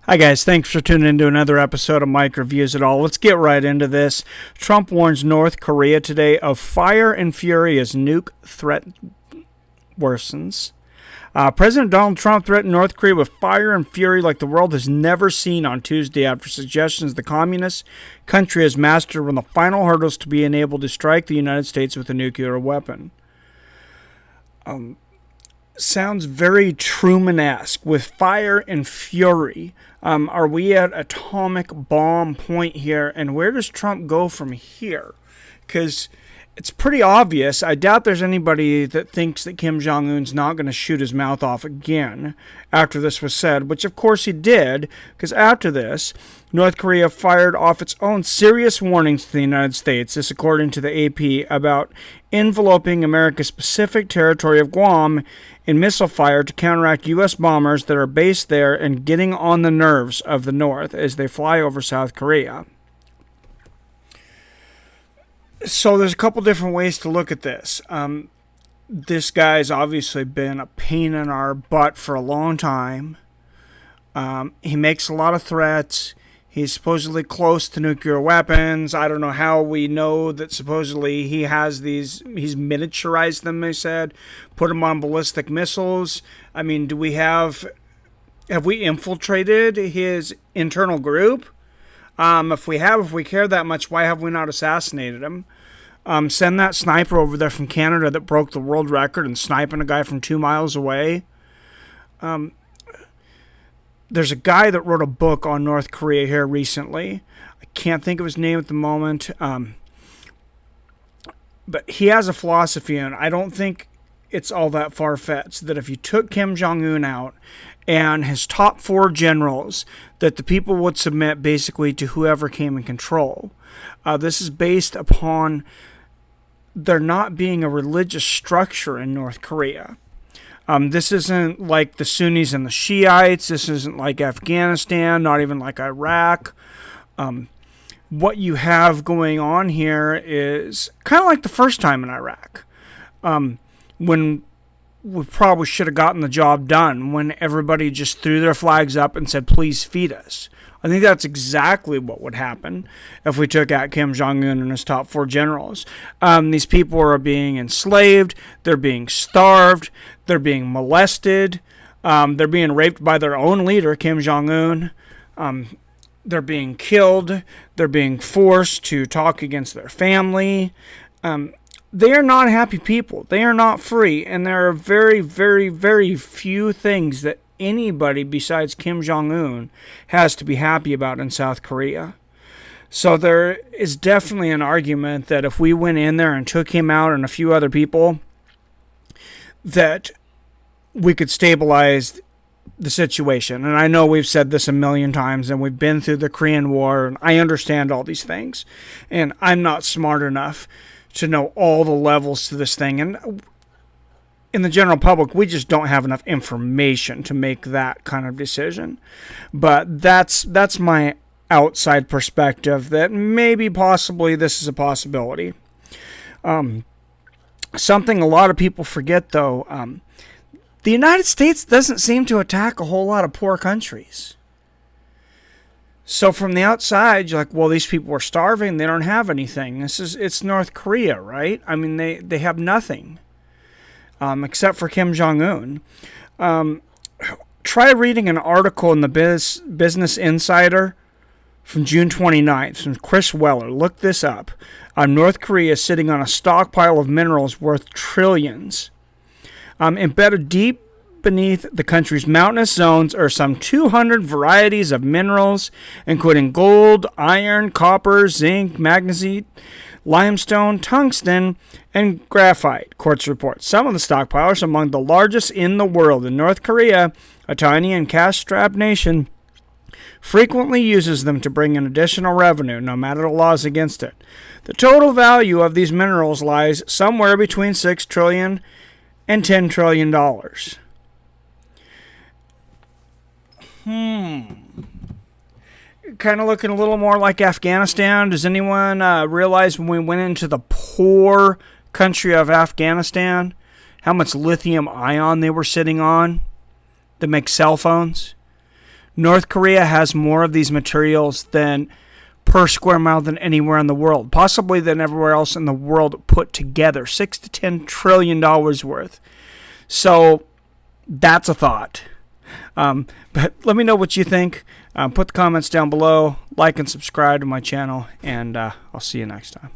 Hi guys, thanks for tuning into another episode of Mike Reviews It All. Let's get right into this. Trump warns North Korea today of fire and fury as nuke threat worsens. President Donald Trump threatened North Korea with fire and fury like the world has never seen on Tuesday after suggestions the communist country has mastered one of the final hurdles to being able to strike the United States with a nuclear weapon. Sounds very Truman-esque, with fire and fury. Are we at atomic bomb point here? And where does Trump go from here? Because it's pretty obvious. I doubt there's anybody that thinks that Kim Jongun's not going to shoot his mouth off again after this was said, which of course he did, because after this, North Korea fired off its own serious warnings to the United States, this according to the AP, about enveloping America's Pacific territory of Guam in missile fire to counteract U.S. bombers that are based there and getting on the nerves of the North as they fly over South Korea. So there's a couple different ways to look at this. This guy's obviously been a pain in our butt for a long time. He makes a lot of threats. He's supposedly close to nuclear weapons. I don't know how we know that supposedly he has these, he's miniaturized them, they said, put them on ballistic missiles. I mean, have we infiltrated his internal group? If we care that much, why have we not assassinated him? Send that sniper over there from Canada that broke the world record and sniping a guy from 2 miles away. There's a guy that wrote a book on North Korea here recently. I can't think of his name at the moment. But he has a philosophy, and I don't think it's all that far-fetched, that if you took Kim Jongun out and his top 4 generals, that the people would submit basically to whoever came in control. This is based upon there not being a religious structure in North Korea. This isn't like the Sunnis and the Shiites. This isn't like Afghanistan, not even like Iraq. What you have going on here is kind of like the first time in Iraq, when we probably should have gotten the job done, when everybody just threw their flags up and said, please feed us. I think that's exactly what would happen if we took out Kim Jong-un and his top 4 generals. These people are being enslaved. They're being starved. They're being molested. They're being raped by their own leader, Kim Jong-un. They're being killed. They're being forced to talk against their family. They are not happy people. They are not free. And there are very, very, very few things that anybody besides Kim Jong-un has to be happy about in South Korea. So there is definitely an argument that if we went in there and took him out and a few other people, that we could stabilize the situation. And I know we've said this a million times, and we've been through the Korean War, and I understand all these things. And I'm not smart enough to know all the levels to this thing. And in the general public, we just don't have enough information to make that kind of decision. But that's my outside perspective, that maybe possibly this is a possibility. Something a lot of people forget, though, the United States doesn't seem to attack a whole lot of poor countries. So from the outside, you're like, well, these people are starving. They don't have anything. It's North Korea, right? I mean, they have nothing. Except for Kim Jong-un. Try reading an article in the Business Insider from June 29th from Chris Weller. Look this up. North Korea is sitting on a stockpile of minerals worth trillions. Embedded deep beneath the country's mountainous zones are some 200 varieties of minerals, including gold, iron, copper, zinc, magnesium, limestone, tungsten, and graphite, courts report. Some of the stockpiles are among the largest in the world. In North Korea, a tiny and cash-strapped nation, frequently uses them to bring in additional revenue, no matter the laws against it. The total value of these minerals lies somewhere between $6 trillion and $10 trillion. Kind of looking a little more like Afghanistan. Does anyone realize when we went into the poor country of Afghanistan how much lithium ion they were sitting on that make cell phones? North Korea has more of these materials than per square mile than anywhere in the world, possibly than everywhere else in the world put together. $6 to $10 trillion worth. So that's a thought. But let me know what you think. Put the comments down below. Like and subscribe to my channel, and I'll see you next time.